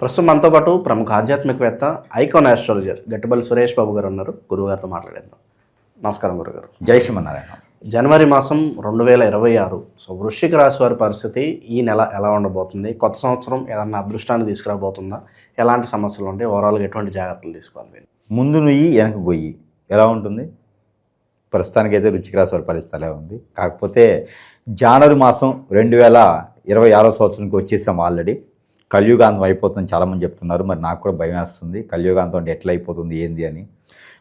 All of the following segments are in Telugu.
ప్రస్తుతం మనతో పాటు ప్రముఖ ఆధ్యాత్మికవేత్త ఐకాన్ ఆస్ట్రాలజర్ గట్టిబల్లి సురేష్ బాబు గారు ఉన్నారు. గురువుగారితో మాట్లాడేద్దాం. నమస్కారం గురుగారు. జై శ్రీమన్నారాయణ. జనవరి మాసం 2026. సో వృశ్చిక రాశి వారి పరిస్థితి ఈ నెల ఎలా ఉండబోతుంది? కొత్త సంవత్సరం ఏదన్నా అదృష్టాన్ని తీసుకురాబోతుందా? ఎలాంటి సమస్యలు ఉంటాయి? ఓవరాల్గా ఎటువంటి జాగ్రత్తలు తీసుకోవాలి? ముందు నుయ్యి వెనక గొయ్యి ఎలా ఉంటుంది? ప్రస్తుతానికైతే వృశ్చిక రాశి వారి పరిస్థితి అలా ఉంది. కాకపోతే జనవరి మాసం 2026 సంవత్సరానికి వచ్చేసాం. ఆల్రెడీ కలియుగాంతం అయిపోతుంది చాలామంది చెప్తున్నారు. మరి నాకు కూడా భయం వేస్తుంది, కలియుగాంతం అంటే ఎట్లా అయిపోతుంది ఏంది అని.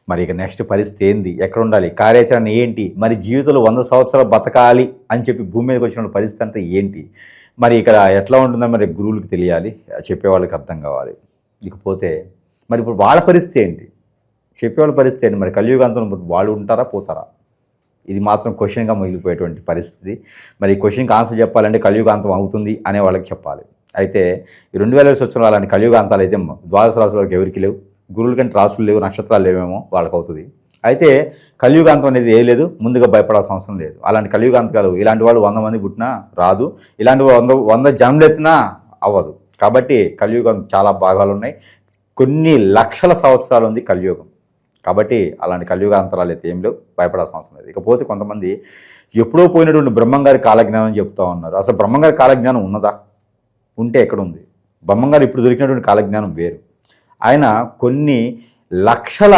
మరి ఇక నెక్స్ట్ పరిస్థితి ఏంది, ఎక్కడ ఉండాలి, కార్యాచరణ ఏంటి, మరి జీవితంలో 100 సంవత్సరాలు బతకాలి అని చెప్పి భూమి మీదకి వచ్చిన పరిస్థితి అంతా ఏంటి, మరి ఇక్కడ ఎట్లా ఉంటుందో మరి గురువులకు తెలియాలి, చెప్పేవాళ్ళకి అర్థం కావాలి. ఇకపోతే మరి ఇప్పుడు వాళ్ళ పరిస్థితి ఏంటి, చెప్పేవాళ్ళ పరిస్థితి ఏంటి, మరి కలియుగాంతం వాళ్ళు ఉంటారా పోతారా? ఇది మాత్రం క్వశ్చన్గా మిగిలిపోయేటువంటి పరిస్థితి. మరి ఈ క్వశ్చన్కి ఆన్సర్ చెప్పాలంటే కలియుగాంతం అవుతుంది అనే వాళ్ళకి చెప్పాలి. అయితే ఈ 2020 సంవత్సరం అలాంటి కలియుగాంతాలు అయితే ద్వాదశ రాశుల వరకు ఎవరికి లేవు. గురువుల కంటే రాసులు లేవు, నక్షత్రాలు లేవేమో వాళ్ళకి అవుతుంది. అయితే కలియుగాంతం అనేది ఏ లేదు, ముందుగా భయపడాల్సిన అవసరం లేదు. అలాంటి కలియుగాంతకాలు ఇలాంటి వాళ్ళు 100 మంది పుట్టినా రాదు, ఇలాంటి 100 జన్మలు ఎత్తినా అవ్వదు. కాబట్టి కలియుగం చాలా భాగాలు ఉన్నాయి, కొన్ని లక్షల సంవత్సరాలు ఉంది కలియుగం. కాబట్టి అలాంటి కలియుగాంతరాలు అయితే ఏం లేవు, భయపడాల్సిన అవసరం లేదు. ఇకపోతే కొంతమంది ఎప్పుడో పోయినటువంటి బ్రహ్మంగారి కాలజ్ఞానం చెప్తా ఉన్నారు. అసలు బ్రహ్మంగారి కాలజ్ఞానం ఉన్నదా? ఉంటే ఎక్కడుంది? బ్రహ్మంగారు ఇప్పుడు దొరికినటువంటి కాలజ్ఞానం వేరు. ఆయన కొన్ని లక్షల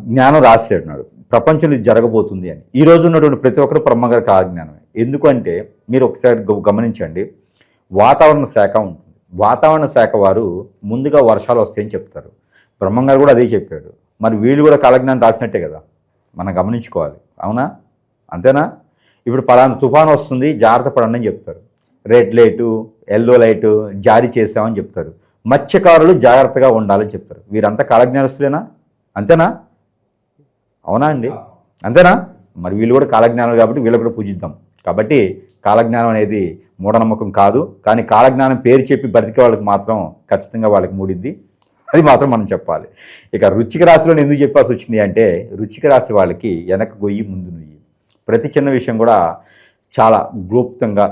జ్ఞానం రాసేటున్నాడు, ప్రపంచంలో ఇది జరగబోతుంది అని. ఈరోజు ఉన్నటువంటి ప్రతి ఒక్కరు బ్రహ్మంగారి కాలజ్ఞానమే. ఎందుకంటే మీరు ఒకసారి గమనించండి, వాతావరణ శాఖ ఉంటుంది. వాతావరణ శాఖ వారు ముందుగా వర్షాలు వస్తాయని చెప్తారు. బ్రహ్మంగారు కూడా అదే చెప్పాడు. మరి వీళ్ళు కూడా కాలజ్ఞానం రాసినట్టే కదా, మనం గమనించుకోవాలి. అవునా? అంతేనా? ఇప్పుడు పలానా తుఫాను వస్తుంది, జాగ్రత్త పడండి అని చెప్తారు. రెడ్ లైటు, ఎల్లో లైటు జారీ చేసామని చెప్తారు. మత్స్యకారులు జాగ్రత్తగా ఉండాలని చెప్తారు. వీరంతా కాలజ్ఞానస్తులేనా? అంతేనా? అవునా అండి? అంతేనా? మరి వీళ్ళు కూడా కాలజ్ఞానాలు కాబట్టి వీళ్ళు కూడా పూజిద్దాం. కాబట్టి కాలజ్ఞానం అనేది మూఢనమ్మకం కాదు, కానీ కాలజ్ఞానం పేరు చెప్పి బ్రతికే వాళ్ళకి మాత్రం ఖచ్చితంగా వాళ్ళకి మూడిద్ది. అది మాత్రం మనం చెప్పాలి. ఇక వృశ్చిక రాశిలో ఎందుకు చెప్పాల్సి వచ్చింది అంటే, వృశ్చిక రాశి వాళ్ళకి వెనక గొయ్యి ముందు నుయ్యి. ప్రతి చిన్న విషయం కూడా చాలా గుప్తంగా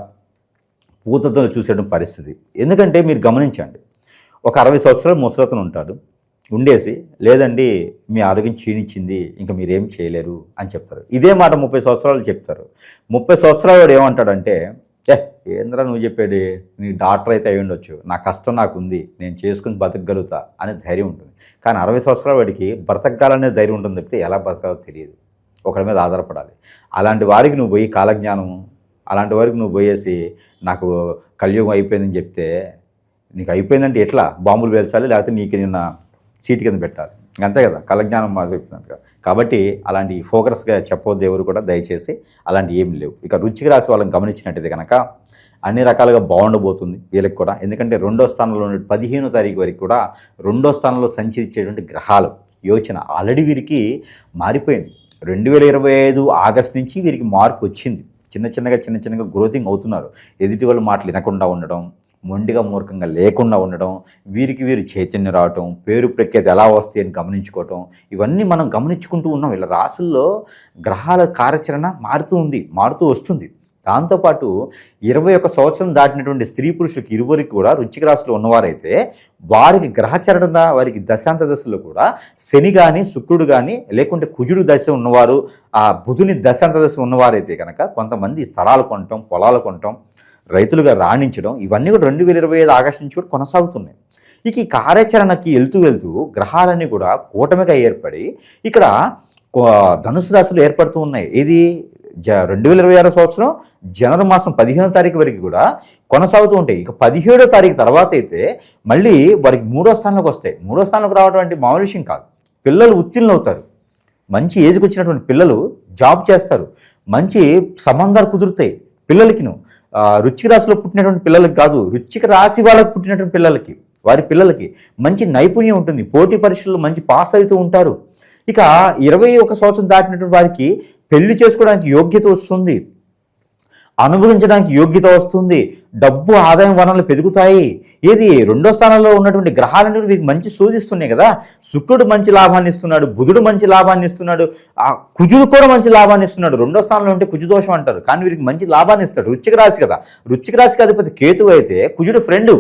పూతతో చూసేటువంటి పరిస్థితి. ఎందుకంటే మీరు గమనించండి, ఒక 60 సంవత్సరాలు ముసలతను ఉంటాడు, ఉండేసి లేదండి మీ ఆరోగ్యం క్షీణించింది, ఇంకా మీరేం చేయలేరు అని చెప్తారు. ఇదే మాట 30 సంవత్సరాలు చెప్తారు. 30 సంవత్సరాల వాడు ఏమంటాడంటే, ఏంద్రా నువ్వు చెప్పేది, నీ డాక్టర్ అయితే అయి ఉండొచ్చు, నా కష్టం నాకు ఉంది, నేను చేసుకుని బతకగలుగుతా అనే ధైర్యం ఉంటుంది. కానీ 60 సంవత్సరాల వాడికి బ్రతకాలనే ధైర్యం ఉంటుంది తప్పితే ఎలా బ్రతకాలో తెలియదు, ఒకరి మీద ఆధారపడాలి. అలాంటి వారికి నువ్వు పోయి కాలజ్ఞానము, అలాంటి వారికి నువ్వు పోయేసి నాకు కలియుగం అయిపోయిందని చెప్తే, నీకు అయిపోయిందంటే ఎట్లా? బాంబులు పేల్చాలి, లేకపోతే నీకు నిన్న సీటు కింద పెట్టాలి, అంతే కదా కాలజ్ఞానం చెప్తున్నట్టుగా. కాబట్టి అలాంటి ఫోకస్గా చెప్పవద్దు ఎవరు కూడా, దయచేసి అలాంటి ఏమి లేవు. ఇక వృశ్చిక రాశి వాళ్ళని గమనించినట్టయితే కనుక అన్ని రకాలుగా బాగుండబోతుంది వీళ్ళకి కూడా. ఎందుకంటే 2వ స్థానంలో ఉన్న 15వ తారీఖు వరకు కూడా 2వ స్థానంలో సంచరించేటువంటి గ్రహాలు యోచన ఆల్రెడీ వీరికి మారిపోయింది. 2025 ఆగస్టు నుంచి వీరికి మార్పు వచ్చింది. చిన్న చిన్నగా గ్రోతింగ్ అవుతున్నారు. ఎదుటి వాళ్ళ మాటలు వినకుండా ఉండడం, మొండిగా మూర్ఖంగా లేకుండా ఉండడం, వీరికి వీరు చైతన్యం రావటం, పేరు ప్రఖ్యాతి ఎలా వస్తాయి అని గమనించుకోవటం, ఇవన్నీ మనం గమనించుకుంటూ ఉన్నాం. వీళ్ళ రాసుల్లో గ్రహాల కార్యాచరణ మారుతూ వస్తుంది. దాంతోపాటు 21 సంవత్సరం దాటినటువంటి స్త్రీ పురుషులకు ఇరువురికి కూడా వృశ్చిక రాశిలో ఉన్నవారైతే వారికి గ్రహచరణ, వారికి దశాంత దశలో కూడా శని కానీ శుక్రుడు కానీ లేకుంటే కుజుడు దశ ఉన్నవారు, ఆ బుధుని దశాంత దశ ఉన్నవారైతే కనుక కొంతమంది స్థలాలు కొనటం, పొలాలు కొనటం, రైతులుగా రాణించడం, ఇవన్నీ కూడా 2025 ఆగస్టు నుంచి కూడా కొనసాగుతున్నాయి. ఇక ఈ కార్యాచరణకి వెళ్తూ గ్రహాలన్నీ కూడా కూటమిగా ఏర్పడి ఇక్కడ ధనుసు రాశులు ఏర్పడుతూ ఉన్నాయి. ఇది 2026 సంవత్సరం జనవరి మాసం 15వ తారీఖు వరకు కూడా కొనసాగుతూ ఉంటాయి. ఇక 17వ తారీఖు తర్వాత అయితే మళ్ళీ వారికి 3వ స్థానంలోకి వస్తాయి. 3వ స్థానంలోకి రావడం అంటే మామూలు విషయం కాదు. పిల్లలు ఉత్తీర్ణులు అవుతారు, మంచి ఏజ్కి వచ్చినటువంటి పిల్లలు జాబ్ చేస్తారు, మంచి సంబంధాలు కుదురుతాయి పిల్లలకిను. వృశ్చిక రాశిలో పుట్టినటువంటి పిల్లలకి కాదు, వృశ్చిక రాశి వాళ్ళకి పుట్టినటువంటి పిల్లలకి, వారి పిల్లలకి మంచి నైపుణ్యం ఉంటుంది, పోటీ పరీక్షల్లో మంచి పాస్ అవుతూ ఉంటారు. ఇక 21 సంవత్సరం దాటినటువంటి వారికి పెళ్లి చేసుకోవడానికి యోగ్యత వస్తుంది. అనుభవించడానికి యోగ్యత వస్తుంది, డబ్బు ఆదాయం వనరులు పెరుగుతాయి. ఏది రెండో స్థానంలో ఉన్నటువంటి గ్రహాలన్నీ వీరికి మంచి సూచిస్తున్నాయి కదా. శుక్రుడు మంచి లాభాన్ని ఇస్తున్నాడు, బుధుడు మంచి లాభాన్ని ఇస్తున్నాడు, ఆ కుజుడు కూడా మంచి లాభాన్ని ఇస్తున్నాడు. రెండో స్థానంలో ఉంటే కుజు దోషం అంటారు, కానీ వీరికి మంచి లాభాన్ని ఇస్తాడు. వృశ్చిక రాశి కదా, వృశ్చిక రాశికి అధిపతి కేతువు అయితే కుజుడు ఫ్రెండు.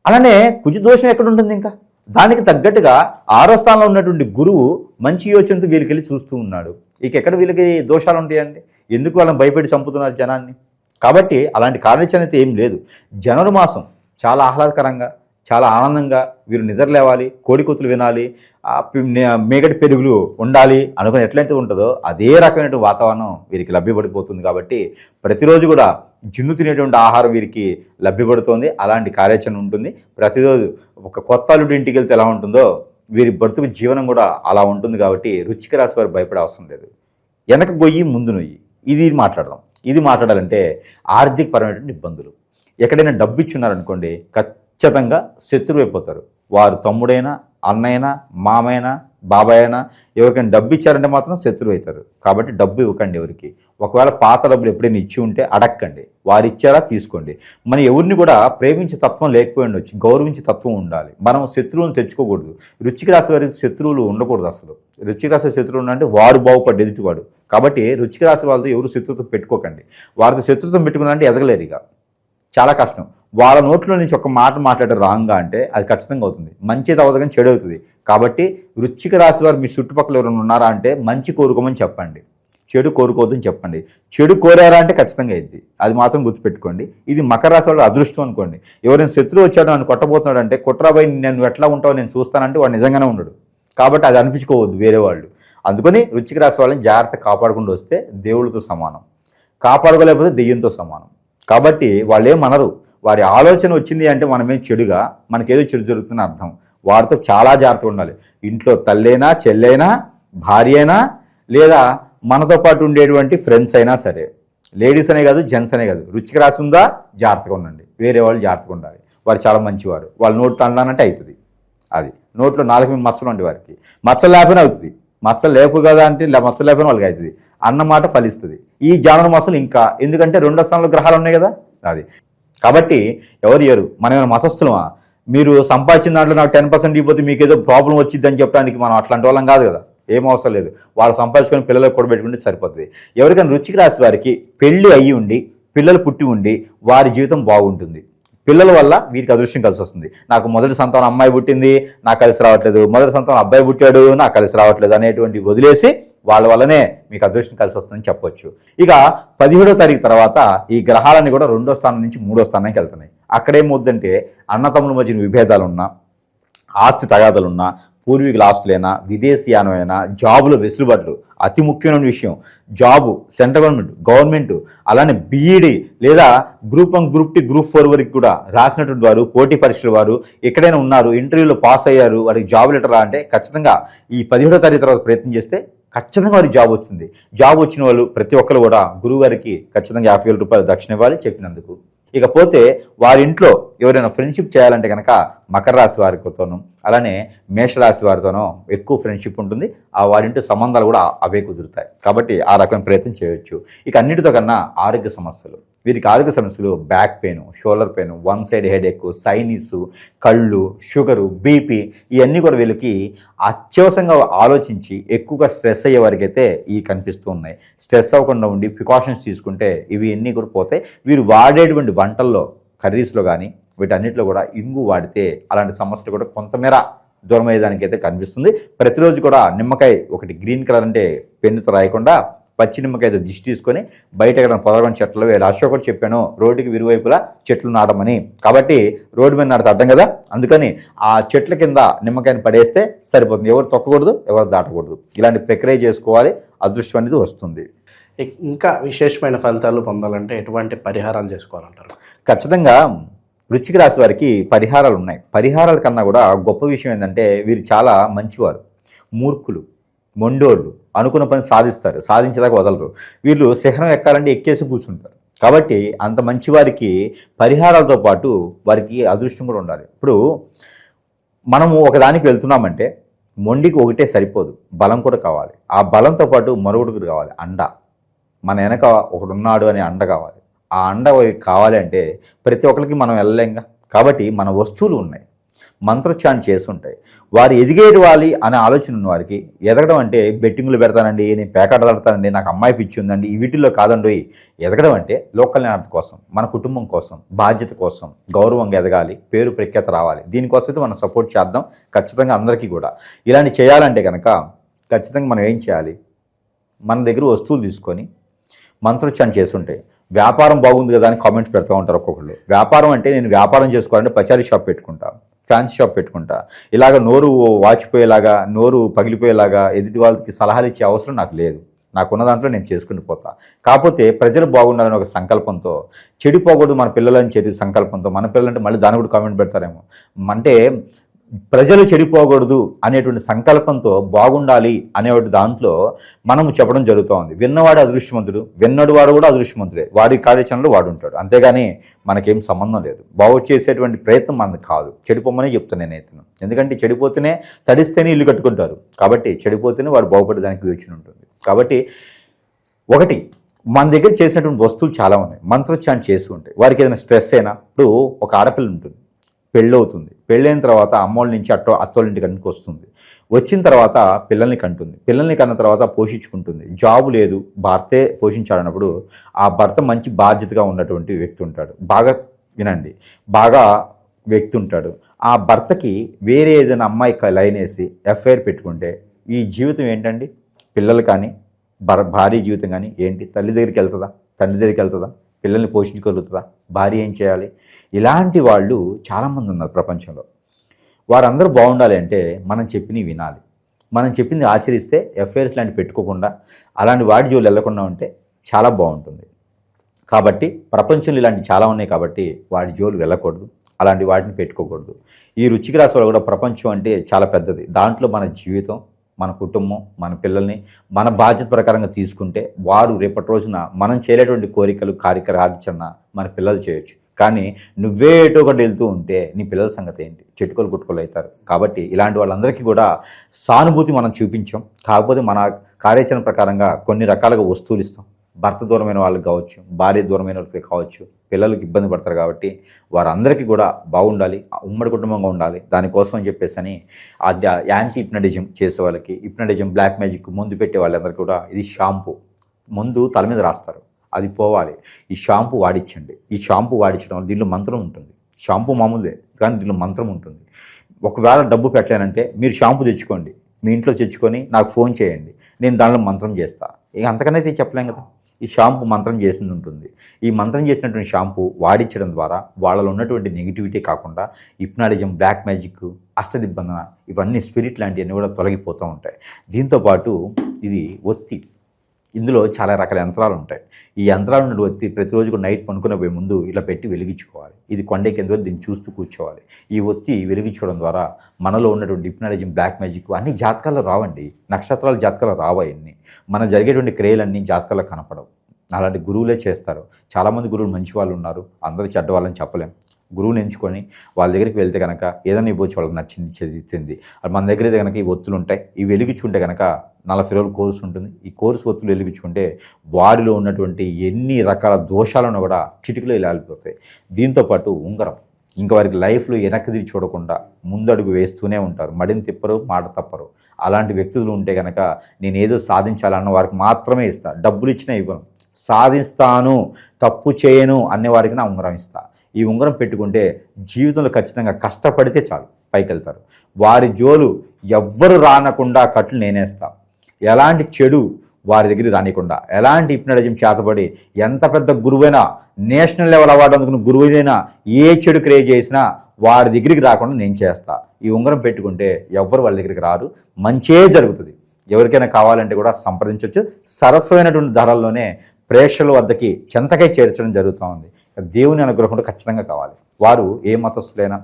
అలానే కుజు దోషం ఎక్కడ ఉంటుంది? ఇంకా దానికి తగ్గట్టుగా 6వ స్థానంలో ఉన్నటువంటి గురువు మంచి యోచనతో వీళ్ళకి వెళ్ళి చూస్తూ ఉన్నాడు. ఇక ఎక్కడ వీళ్ళకి దోషాలు ఉంటాయండి? ఎందుకు వాళ్ళని భయపెట్టి చంపుతున్నారు జనాన్ని? కాబట్టి అలాంటి కార్యాచరణ ఏం లేదు. జనవరి మాసం చాలా ఆహ్లాదకరంగా, చాలా ఆనందంగా వీరు నిద్రలేవాలి, కోడికొత్తులు వినాలి, మేగటి పెరుగులు ఉండాలి అనుకుని ఎట్లయితే ఉంటుందో అదే రకమైన వాతావరణం వీరికి లభ్యపడిపోతుంది. కాబట్టి ప్రతిరోజు కూడా జున్ను తినేటువంటి ఆహారం వీరికి లభ్యపడుతోంది. అలాంటి కార్యాచరణ ఉంటుంది. ప్రతిరోజు ఒక కొత్త అల్లుడి ఇంటికి వెళ్తే ఎలా ఉంటుందో వీరి బ్రతుకు జీవనం కూడా అలా ఉంటుంది. కాబట్టి వృశ్చిక రాశి వారు భయపడే అవసరం లేదు. వెనక గొయ్యి ముందు నొయ్యి, ఇది మాట్లాడదాం. ఇది మాట్లాడాలంటే ఆర్థికపరమైనటువంటి ఇబ్బందులు. ఎక్కడైనా డబ్బు ఇచ్చున్నారనుకోండి, ఖచ్చితంగా శత్రువు అయిపోతారు. వారు తమ్ముడైనా, అన్నైనా, మామైనా, బాబాయ్ అయినా ఎవరికైనా డబ్బు ఇచ్చారంటే మాత్రం శత్రువు అవుతారు. కాబట్టి డబ్బు ఇవ్వకండి ఎవరికి. ఒకవేళ పాత డబ్బులు ఎప్పుడైనా ఇచ్చి ఉంటే అడగండి, వారు ఇచ్చారా తీసుకోండి. మనం ఎవరిని కూడా ప్రేమించే తత్వం లేకపోయి ఉండొచ్చు, గౌరవించే తత్వం ఉండాలి. మనం శత్రువులను తెచ్చుకోకూడదు. వృశ్చిక రాశి వారికి శత్రువులు ఉండకూడదు అసలు. వృశ్చిక రాశి శత్రువులు అంటే వారు బాగుపడ్డ ఎదుటివాడు. కాబట్టి వృశ్చిక రాశి వాళ్ళతో ఎవరు శత్రుత్వం పెట్టుకోకండి. వారితో శత్రుత్వం పెట్టుకున్నారంటే ఎదగలేరు. ఇక చాలా కష్టం. వాళ్ళ నోట్లో నుంచి ఒక మాట మాట్లాడారు రాంగా అంటే అది ఖచ్చితంగా అవుతుంది. మంచిది అవ్వదు కానీ చెడు అవుతుంది. కాబట్టి వృశ్చిక రాశి వారు మీ చుట్టుపక్కల ఎవరైనా ఉన్నారా అంటే మంచి కోరుకోమని చెప్పండి, చెడు కోరుకోవద్దని చెప్పండి. చెడు కోరారా అంటే ఖచ్చితంగా అయింది. అది మాత్రం గుర్తుపెట్టుకోండి. ఇది మకర రాశి వాళ్ళ అదృష్టం అనుకోండి. ఎవరైనా శత్రువు వచ్చాడు నన్ను కొట్టబోతున్నాడు అంటే, కొట్టరాబాయి నేను ఎట్లా ఉంటావో నేను చూస్తానంటే వాడు నిజంగానే ఉండడు. కాబట్టి అది అనిపించుకోవద్దు వేరే వాళ్ళు. అందుకని వృశ్చిక రాశి వాళ్ళని జాగ్రత్త కాపాడుకుంటూ వస్తే దేవుళ్ళతో సమానం, కాపాడుకోలేకపోతే దెయ్యంతో సమానం. కాబట్టి వాళ్ళు ఏమనరు. వారి ఆలోచన వచ్చింది అంటే మనమే చెడుగా, మనకేదో చెడు జరుగుతుందని అర్థం. వారితో చాలా జాగ్రత్తగా ఉండాలి. ఇంట్లో తల్లైనా, చెల్లైనా, భార్య అయినా, లేదా మనతో పాటు ఉండేటువంటి ఫ్రెండ్స్ అయినా సరే, లేడీస్ అనే కాదు, జెంట్స్ అనే కాదు. వృశ్చిక రాశి ఉందా జాగ్రత్తగా ఉండండి. వేరే వాళ్ళు జాగ్రత్తగా ఉండాలి. వారు చాలా మంచివారు. వాళ్ళ నోట్లో అన్నానంటే అవుతుంది. అది నోట్లో 4 మీద మచ్చలు ఉండే వారికి మచ్చలు లేకపోయినా అవుతుంది. మచ్చలు లేపు కదా అంటే మచ్చలు లేకపోయినా వాళ్ళకి అవుతుంది. అన్నమాట ఫలిస్తుంది. ఈ జానవరి మాసం ఇంకా, ఎందుకంటే 2వ స్థానంలో గ్రహాలు ఉన్నాయి కదా. అది కాబట్టి ఎవరు ఇయ్యరు. మనం ఏమైనా మతస్థులమా? మీరు సంపాదించిన దాంట్లో నాకు 10% ఇవ్వకపోతే మీకు ఏదో ప్రాబ్లం వచ్చిందని చెప్పడానికి మనం అట్లాంటి వాళ్ళం కాదు కదా. ఏం అవసరం లేదు. వాళ్ళు సంపాదించుకొని పిల్లలకు కూడా పెట్టుకుంటే సరిపోతుంది. ఎవరికైనా వృశ్చిక రాశి వారికి పెళ్లి అయ్యి ఉండి, పిల్లలు పుట్టి ఉండి వారి జీవితం బాగుంటుంది. పిల్లల వల్ల వీరికి అదృష్టం కలిసి వస్తుంది. నాకు మొదటి సంతానం అమ్మాయి పుట్టింది, నాకు కలిసి రావట్లేదు, మొదటి సంతానం అబ్బాయి పుట్టాడు, నాకు కలిసి రావట్లేదు అనేటువంటి వదిలేసి వాళ్ళ వల్లనే మీకు అదృష్టం కలిసి వస్తుందని చెప్పొచ్చు. ఇక 17వ తారీఖు తర్వాత ఈ గ్రహాలన్నీ కూడా 2వ స్థానం నుంచి 3వ స్థానానికి వెళ్తున్నాయి. అక్కడేమవుద్దంటే అన్నతమ్ముల మధ్యన విభేదాలున్నా, ఆస్తి తగాదాలున్నా, పూర్వీకుల ఆస్తులైనా, విదేశీయానమైనా, జాబులో వెసులుబాట్లు అతి ముఖ్యమైన విషయం. జాబు సెంట్రల్ గవర్నమెంట్ అలానే బీఈడి లేదా గ్రూప్ 1, గ్రూప్ 2, గ్రూప్ 4 వరకు కూడా రాసినటువంటి వారు, పోటీ పరీక్షల వారు ఎక్కడైనా ఉన్నారు, ఇంటర్వ్యూలో పాస్ అయ్యారు, వారికి జాబ్ లెటర్ అంటే ఖచ్చితంగా ఈ 17వ తారీఖు తర్వాత ప్రయత్నం చేస్తే ఖచ్చితంగా వారికి జాబ్ వస్తుంది. జాబ్ వచ్చిన వాళ్ళు ప్రతి ఒక్కరు కూడా గురువు గారికి ఖచ్చితంగా 50,000 రూపాయలు దక్షిణ ఇవ్వాలి చెప్పినందుకు. ఇకపోతే వారి ఇంట్లో ఎవరైనా ఫ్రెండ్షిప్ చేయాలంటే కనుక మకర రాశి వారితోనూ అలానే మేషరాశి వారితోనూ ఎక్కువ ఫ్రెండ్షిప్ ఉంటుంది. ఆ వారింటి సంబంధాలు కూడా అవే కుదురుతాయి. కాబట్టి ఆ రకమైన ప్రయత్నం చేయొచ్చు. ఇక అన్నిటితో కన్నా ఆరోగ్య సమస్యలు, వీరికి ఆరోగ్య సమస్యలు back pain, shoulder pain, one side headache, sinus, కళ్ళు, షుగరు, బీపీ ఇవన్నీ కూడా వీళ్ళకి అత్యవసరంగా ఆలోచించి ఎక్కువగా స్ట్రెస్ అయ్యే వారికి అయితే ఇవి కనిపిస్తూ ఉన్నాయి. స్ట్రెస్ అవ్వకుండా ఉండి ప్రికాషన్స్ తీసుకుంటే ఇవి అన్నీ కూడా పోతాయి. వీరు వాడేటువంటి వంటల్లో, కర్రీస్లో కానీ వీటన్నిటిలో కూడా ఇంగు వాడితే అలాంటి సమస్యలు కూడా కొంతమేర దూరం అయ్యేదానికి అయితే కనిపిస్తుంది. ప్రతిరోజు కూడా నిమ్మకాయ ఒకటి గ్రీన్ కలర్ అంటే పెన్నుతో రాయకుండా పచ్చి నిమ్మకాయతో దిష్టి తీసుకొని బయట ఎక్కడ పొదగని చెట్లు అశోక్ కూడా చెప్పాను రోడ్డుకి విరువైపులా చెట్లు నాటమని. కాబట్టి రోడ్డు మీద నాటితే అడ్డం కదా, అందుకని ఆ చెట్ల కింద నిమ్మకాయని పడేస్తే సరిపోతుంది. ఎవరు తొక్కకూడదు, ఎవరు దాటకూడదు. ఇలాంటి ప్రక్రియ చేసుకోవాలి, అదృష్టం అనేది వస్తుంది. ఇంకా విశేషమైన ఫలితాలు పొందాలంటే ఎటువంటి పరిహారాలు చేసుకోవాలంటారు? ఖచ్చితంగా వృశ్చిక రాశి వారికి పరిహారాలు ఉన్నాయి. పరిహారాల కన్నా కూడా గొప్ప విషయం ఏంటంటే వీరు చాలా మంచివారు, మూర్ఖులు, మొండోళ్ళు, అనుకున్న పని సాధిస్తారు, సాధించేదాకా వదలరు. వీళ్ళు శిఖరం ఎక్కాలంటే ఎక్కేసి కూర్చుంటారు. కాబట్టి అంత మంచి వారికి పరిహారాలతో పాటు వారికి అదృష్టం కూడా ఉండాలి. ఇప్పుడు మనము ఒకదానికి వెళ్తున్నామంటే మొండికి ఒకటే సరిపోదు, బలం కూడా కావాలి. ఆ బలంతో పాటు మరొకటి కావాలి, అండ. మన వెనక ఒకడున్నాడు అనే అండ కావాలి. ఆ అండ కావాలి అంటే ప్రతి ఒక్కరికి మనం వెళ్ళలేంగా. కాబట్టి మన వస్తువులు ఉన్నాయి, మంత్రోచ్చారణ చేస్తుంటాయి. వారు ఎదిగేవాళ్ళు అనే ఆలోచన ఉన్న వారికి ఎదగడం అంటే బెట్టింగ్లు పెడతానండి, నేను పేకాట ఆడతానండి, నాకు అమ్మాయి పిచ్చి ఉందండి, ఈ వీటిల్లో కాదండి. ఎదగడం అంటే లోక కళ్యాణార్థ కోసం, మన కుటుంబం కోసం, బాధ్యత కోసం, గౌరవంగా ఎదగాలి, పేరు ప్రఖ్యాత రావాలి. దీనికోసం అయితే మనం సపోర్ట్ చేద్దాం ఖచ్చితంగా అందరికీ కూడా. ఇలాంటి చేయాలంటే కనుక ఖచ్చితంగా మనం ఏం చేయాలి, మన దగ్గర వస్తువులు తీసుకొని మంత్రోచ్చారణ చేస్తుంటాయి. వ్యాపారం బాగుంది కదా అని కామెంట్స్ పెడతా ఉంటారు ఒక్కొక్కళ్ళు. వ్యాపారం అంటే నేను వ్యాపారం చేసుకోవాలంటే పచారీ షాప్ పెట్టుకుంటా, ఫ్యాన్సీ షాప్ పెట్టుకుంటా, ఇలాగ నోరు వాచిపోయేలాగా, నోరు పగిలిపోయేలాగా ఎదుటి వాళ్ళకి సలహాలు ఇచ్చే అవసరం నాకు లేదు. నాకున్న దాంట్లో నేను చేసుకుని పోతా. కాకపోతే ప్రజలు బాగుండాలని ఒక సంకల్పంతో, చెడిపోకూడదు మన పిల్లలని చెడు సంకల్పంతో, మన పిల్లలంటే మళ్ళీ దాని కూడా కామెంట్ పెడతారేమో, అంటే ప్రజలు చెడిపోకూడదు అనేటువంటి సంకల్పంతో బాగుండాలి అనేటువంటి దాంట్లో మనము చెప్పడం జరుగుతూ ఉంది. విన్నవాడు అదృష్టవంతుడు, విన్నడు వాడు కూడా అదృష్టవంతుడే, వాడి కార్యాచరణలో వాడు ఉంటాడు. అంతేగాని మనకేం సంబంధం లేదు. బాగు చేసేటువంటి ప్రయత్నం మనకు కాదు. చెడిపోమనే చెప్తాను నేనైతే. ఎందుకంటే చెడిపోతేనే, తడిస్తేనే ఇల్లు కట్టుకుంటారు. కాబట్టి చెడిపోతేనే వాడు బాగుపడేదానికి యోచన ఉంటుంది. కాబట్టి ఒకటి, మన దగ్గర చేసినటువంటి వస్తువులు చాలా ఉన్నాయి, మంత్రోచ్చారణ చేసి ఉంటాయి. వారికి ఏదైనా స్ట్రెస్ అయినా, ఇప్పుడు ఒక ఆడపిల్ల ఉంటుంది, పెళ్ళవుతుంది, పెళ్ళైన తర్వాత అమ్మోళ్ళ నుంచి అత్తోళ్ళ ఇంటికి వస్తుంది, వచ్చిన తర్వాత పిల్లల్ని కంటుంది, పిల్లల్ని కన్న తర్వాత పోషించుకుంటుంది. జాబు లేదు, భర్తే పోషించాలన్నప్పుడు ఆ భర్త మంచి బాధ్యతగా ఉన్నటువంటి వ్యక్తి ఉంటాడు. బాగా వినండి, బాగా వ్యక్తి ఉంటాడు. ఆ భర్తకి వేరే ఏదైనా అమ్మాయి లైన్ వేసి ఎఫ్ఐఆర్ పెట్టుకుంటే ఈ జీవితం ఏంటండి? పిల్లలు కానీ భార్య జీవితం కానీ ఏంటి? తల్లి దగ్గరికి వెళ్తుందా? తండ్రి దగ్గరికి వెళ్తుందా? పిల్లల్ని పోషించగలుగుతుందా? భార్య ఏం చేయాలి? ఇలాంటి వాళ్ళు చాలామంది ఉన్నారు ప్రపంచంలో. వారందరూ బాగుండాలి అంటే మనం చెప్పినవి వినాలి, మనం చెప్పింది ఆచరిస్తే ఎఫ్ఐఆర్స్ లాంటి పెట్టుకోకుండా అలాంటి వాటి జోలు వెళ్లకుండా ఉంటే చాలా బాగుంటుంది. కాబట్టి ప్రపంచంలో ఇలాంటి చాలా ఉన్నాయి కాబట్టి వాటి జోలు వెళ్ళకూడదు, అలాంటి వాటిని పెట్టుకోకూడదు. ఈ వృశ్చిక రాశి వాళ్ళు కూడా ప్రపంచం అంటే చాలా పెద్దది. దాంట్లో మన జీవితం, మన కుటుంబం, మన పిల్లల్ని మన బాధ్యత ప్రకారంగా తీసుకుంటే వారు రేపటి రోజున మనం చేయలేటువంటి కోరికలు కార్యాచరణ మన పిల్లలు చేయొచ్చు. కానీ నువ్వే ఏటో ఒకటి వెళ్తూ ఉంటే నీ పిల్లల సంగతి ఏంటి? చెట్టుకోలు గుట్టుకోలు అవుతారు. కాబట్టి ఇలాంటి వాళ్ళందరికీ కూడా సానుభూతి మనం చూపించాం. కాకపోతే మన కార్యాచరణ ప్రకారంగా కొన్ని రకాలుగా వస్తువులు ఇస్తాం. భర్త దూరమైన వాళ్ళకి కావచ్చు, భార్య దూరమైన వాళ్ళకి కావచ్చు, పిల్లలకి ఇబ్బంది పడతారు. కాబట్టి వారందరికీ కూడా బాగుండాలి, ఉమ్మడి కుటుంబంగా ఉండాలి. దానికోసం అని చెప్పేసి యాంటీ హిప్నటిజం చేసే వాళ్ళకి, హిప్నటిజం బ్లాక్ మ్యాజిక్ ముందు పెట్టే వాళ్ళందరికీ కూడా ఇది షాంపూ ముందు తల మీద రాస్తారు, అది పోవాలి. ఈ షాంపూ వాడించండి. ఈ షాంపూ వాడించడం వల్ల దీనిలో మంత్రం ఉంటుంది. షాంపూ మామూలుదే కానీ దీనిలో మంత్రం ఉంటుంది. ఒకవేళ డబ్బు పెట్టలేనంటే మీరు షాంపూ తెచ్చుకోండి, మీ ఇంట్లో తెచ్చుకొని నాకు ఫోన్ చేయండి, నేను దానిలో మంత్రం చేస్తా. ఇక అంతకనైతే చెప్పలేం కదా. ఈ షాంపూ మంత్రం చేసింది ఉంటుంది. ఈ మంత్రం చేసినటువంటి షాంపూ వాడించడం ద్వారా వాళ్ళలో ఉన్నటువంటి నెగిటివిటీ కాకుండా హిప్నాటిజం, బ్లాక్ మ్యాజిక్, అష్టదిబ్బన, ఇవన్నీ స్పిరిట్ లాంటివన్నీ కూడా తొలగిపోతూ ఉంటాయి. దీంతోపాటు ఇది ఒత్తి, ఇందులో చాలా రకాల యంత్రాలు ఉంటాయి. ఈ యంత్రాలు నుండి ఒత్తి ప్రతిరోజు కూడా నైట్ పనుకునే పోయే ముందు ఇలా పెట్టి వెలిగించుకోవాలి. ఇది కొండెక్కేందుకు దీన్ని చూస్తూ కూర్చోవాలి. ఈ ఒత్తి వెలిగించుకోవడం ద్వారా మనలో ఉన్నటువంటి హిప్నాటిజం, బ్లాక్ మ్యాజిక్ అన్ని జాతకాల్లో రావండి. నక్షత్రాల జాతకాలు రావు. అన్నీ మన జరిగేటువంటి క్రియలన్నీ జాతకాల్లో కనపడవు. అలాంటి గురువులే చేస్తారు. చాలామంది గురువులు మంచి వాళ్ళు ఉన్నారు, అందరూ చెడ్డ వాళ్ళని చెప్పలేం. గురువుని ఎంచుకొని వాళ్ళ దగ్గరికి వెళ్తే కనుక ఏదైనా ఇవ్వచ్చు, వాళ్ళకి నచ్చింది చదివింది. మన దగ్గర అయితే కనుక ఈ ఒత్తులు ఉంటాయి. ఇవి వెలిగించుకుంటే కనుక 40 రోజుల కోర్సు ఉంటుంది. ఈ కోర్సు ఒత్తులు వెలిగించుకుంటే వారిలో ఉన్నటువంటి ఎన్ని రకాల దోషాలను కూడా చిటికలో ఇలా వెళ్ళిపోతాయి. దీంతోపాటు ఉంగరం, ఇంకా వారికి లైఫ్లో వెనక్కి తిరిగి చూడకుండా ముందడుగు వేస్తూనే ఉంటారు. మడిని తిప్పరు, మాట తప్పరు. అలాంటి వ్యక్తులు ఉంటే కనుక నేను ఏదో సాధించాలన్న వారికి మాత్రమే ఇస్తా. డబ్బులు ఇచ్చినా ఇవ్వను. సాధిస్తాను, తప్పు చేయను అనే వారికి నా ఉంగరం ఇస్తా. ఈ ఉంగరం పెట్టుకుంటే జీవితంలో ఖచ్చితంగా కష్టపడితే చాలు పైకి వెళ్తారు. వారి జోలు ఎవ్వరు రానకుండా కట్లు నేనేస్తా. ఎలాంటి చెడు వారి దగ్గర రానికుండా, ఎలాంటి హిప్నటిజం చేతబడి ఎంత పెద్ద గురువైనా, నేషనల్ లెవెల్ అవార్డు అందుకున్న గురువైనా ఏ చెడు క్రియేట్ చేసినా వారి దగ్గరికి రాకుండా నేను చేస్తా. ఈ ఉంగరం పెట్టుకుంటే ఎవ్వరు వాళ్ళ దగ్గరికి రారు, మంచే జరుగుతుంది. ఎవరికైనా కావాలంటే కూడా సంప్రదించవచ్చు. సరస్వైనటువంటి ధరల్లోనే ప్రేక్షకుల వద్దకి చెంతకై చేర్చడం జరుగుతూ ఉంది. దేవుని అనుగ్రహం కూడా ఖచ్చితంగా కావాలి. వారు ఏ మతస్థులైనా,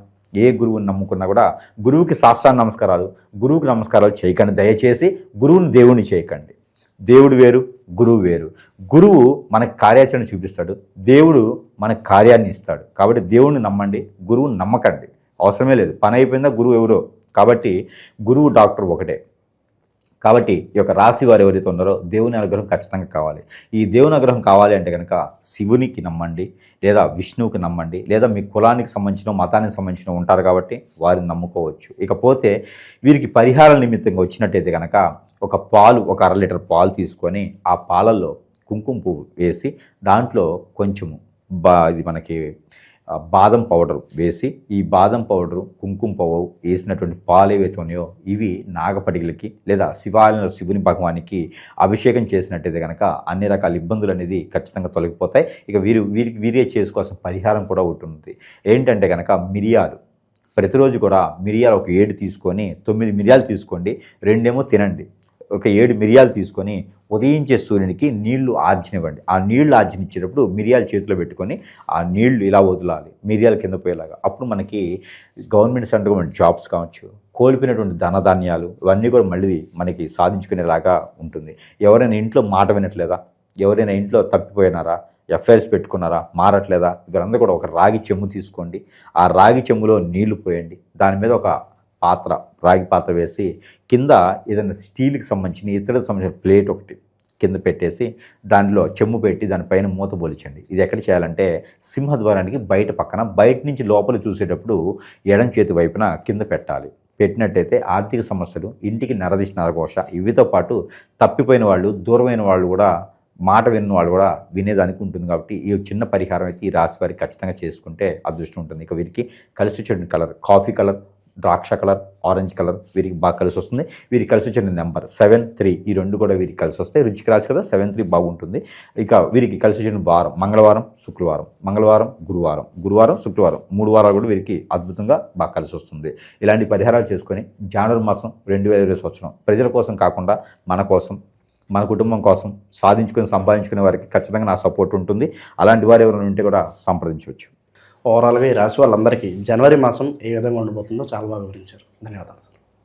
ఏ గురువుని నమ్ముకున్నా కూడా గురువుకి సాష్టాంగ నమస్కారాలు, గురువుకి నమస్కారాలు చేయకండి. దయచేసి గురువుని దేవుని చేయకండి. దేవుడు వేరు, గురువు వేరు. గురువు మనకు కార్యాచరణ చూపిస్తాడు, దేవుడు మనకు కార్యాన్ని ఇస్తాడు. కాబట్టి దేవుణ్ణి నమ్మండి, గురువుని నమ్మకండి. అవసరమే లేదు. పని అయిపోయిందా గురువు ఎవరో. కాబట్టి గురువు డాక్టర్ ఒకటే. కాబట్టి ఈ యొక్క రాశి వారు ఎవరైతే ఉన్నారో దేవుని అనుగ్రహం ఖచ్చితంగా కావాలి. ఈ దేవుని అనుగ్రహం కావాలి అంటే కనుక శివునికి నమ్మండి, లేదా విష్ణువుకి నమ్మండి, లేదా మీ కులానికి సంబంధించిన మతానికి సంబంధించిన ఉంటారు కాబట్టి వారిని నమ్ముకోవచ్చు. ఇకపోతే వీరికి పరిహారాల నిమిత్తంగా వచ్చినట్టయితే కనుక ఒక 1/2 లీటర్ పాలు తీసుకొని ఆ పాలల్లో కుంకుమ పువ్వు వేసి దాంట్లో కొంచెము ఇది మనకి బాదం పౌడర్ వేసి, ఈ బాదం పౌడరు కుంకుమ పువ్వు వేసినటువంటి పాలు ఏవైతే ఉన్నాయో ఇవి నాగపడిగలకి లేదా శివాలయంలో శివుని భగవానికి అభిషేకం చేసినట్టయితే కనుక అన్ని రకాల ఇబ్బందులు అనేది ఖచ్చితంగా తొలగిపోతాయి. ఇక వీరే చేసుకోవాల్సిన పరిహారం కూడా ఉంటుంది. ఏంటంటే కనుక మిరియాలు ప్రతిరోజు కూడా మిరియాలు ఒక 7 తీసుకొని 9 మిరియాలు తీసుకోండి, 2 తినండి. ఒక 7 మిరియాలు తీసుకొని ఉదయించే సూర్యునికి నీళ్లు ఆర్జనివ్వండి. ఆ నీళ్లు ఆర్జనిచ్చేటప్పుడు మిరియాలు చేతిలో పెట్టుకొని ఆ నీళ్లు ఇలా వదలాలి, మిరియాలు కింద పోయేలాగా. అప్పుడు మనకి గవర్నమెంట్ సెంటర్ జాబ్స్ కావచ్చు, కోల్పోయినటువంటి ధనధాన్యాలు ఇవన్నీ కూడా మళ్ళీ మనకి సాధించుకునేలాగా ఉంటుంది. ఎవరైనా ఇంట్లో మాట వినట్లేదా, ఎవరైనా ఇంట్లో తప్పిపోయినారా, ఎఫ్ఐఆర్స్ పెట్టుకున్నారా, మారట్లేదా, వీరందరూ కూడా ఒక రాగి చెంబు తీసుకోండి. ఆ రాగి చెంబులో నీళ్లు పోయండి. దాని మీద ఒక రాగి పాత్ర వేసి కింద ఏదైనా స్టీల్కి సంబంధించిన ఇతరులకు సంబంధించిన ప్లేట్ ఒకటి కింద పెట్టేసి దానిలో చెమ్ము పెట్టి దానిపైన మూత పోల్చండి. ఇది ఎక్కడ చేయాలంటే సింహద్వారానికి బయట నుంచి లోపల చూసేటప్పుడు ఎడం చేతి వైపున కింద పెట్టాలి. పెట్టినట్టయితే ఆర్థిక సమస్యలు, ఇంటికి నరదిశ నరఘోష, ఇవితో పాటు తప్పిపోయిన వాళ్ళు, దూరమైన వాళ్ళు కూడా, మాట విన్న వాళ్ళు కూడా వినేదానికి ఉంటుంది. కాబట్టి ఈ చిన్న పరిహారం అయితే ఈ రాశి వారికి ఖచ్చితంగా చేసుకుంటే అదృష్టం ఉంటుంది. ఇక వీరికి కలిసి వచ్చే కలర్ కాఫీ కలర్, ద్రాక్ష కలర్, ఆరెంజ్ కలర్ వీరికి బాగా కలిసి వస్తుంది. వీరికి కలిసి వచ్చిన నెంబర్ 7-3, ఈ 2 కూడా వీరికి కలిసి వస్తాయి. రుచికి రాసి కదా 7-3 బాగుంటుంది. ఇక వీరికి కలిసి వచ్చిన వారం మంగళవారం, శుక్రవారం, గురువారం, శుక్రవారం 3 వారాలు కూడా వీరికి అద్భుతంగా బాగా కలిసి వస్తుంది. ఇలాంటి పరిహారాలు చేసుకొని జనవరి మాసం 2020 సంవత్సరం ప్రజల కోసం కాకుండా మన కోసం, మన కుటుంబం కోసం సంపాదించుకునే వారికి ఖచ్చితంగా నా సపోర్ట్ ఉంటుంది. అలాంటి వారు ఎవరైనా ఉంటే కూడా సంప్రదించవచ్చు. ఓవరాల్గా ఈ రాశి వాళ్ళందరికీ జనవరి మాసం ఏ విధంగా ఉండబోతుందో చాలా బాగా వివరించారు. ధన్యవాదాలు సార్.